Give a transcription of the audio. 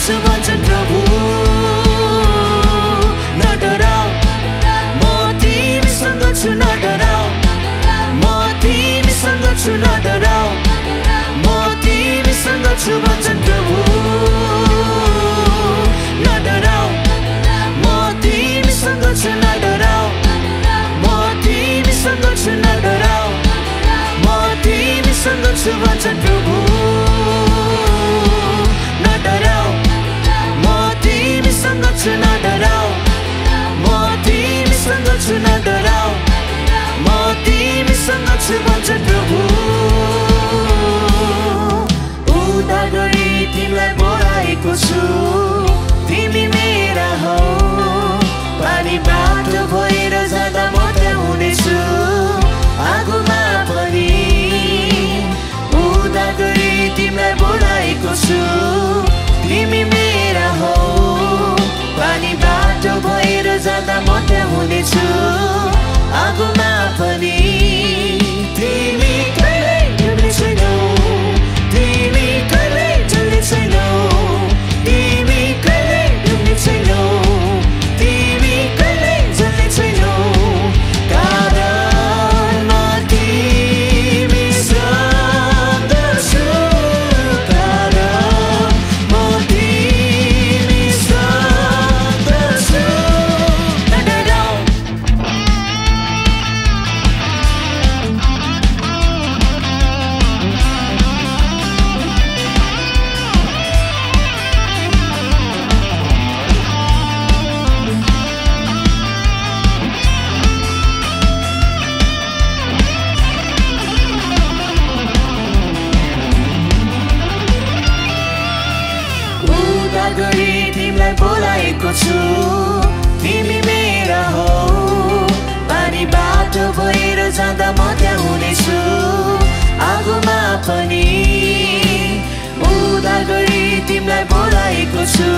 छु भन्छन् प्रभु नडराऊ म तिमीसँग छु नडराऊ म तिमीसँग छु नडराऊ म तिमीसँग छु भन्छन् प्रभु नडराऊ म तिमीसँग छु नडराऊ म तिमीसँग छु नडराऊ म तिमीसँग छु भन्छन् प्रभु नडराऊ म तिमीसँग छु नडराऊ म तिमीसँग छु नडराऊ म तिमीसँग छु भन्छन् प्रभु उद्धार गरी तिमीलाई बोलाएको छु तिमी मेरा हौ पानी बाटो भएर जाँदा म त्यहाँ हुनेछु आगोमा पनि उद्धार गरी तिमीलाई बोलाएको छु तिमी मेरा हौ पानी बाटो भएर जाँदा म त्यहाँ हुनेछु आगोमा पनि तिमी कहिल्यै डुब्ने छैनौ तिमी कहिल्यै जल्ने छैनौ तिमी कहिल्यै डुब्ने छैनौ तिमी कहिल्यै जल्ने छैनौ कारण म तिमीसँग छु कारण म तिमीसँग छु नडराऊ उद्धार गरी तिमीलाई बोलाएको छु तिमी मेरा हौ पानी बाटो भएर जाँदा म त्यहाँ हुनेछु आगोमा पनि उद्धार गरी तिमीलाई बोलाएको छु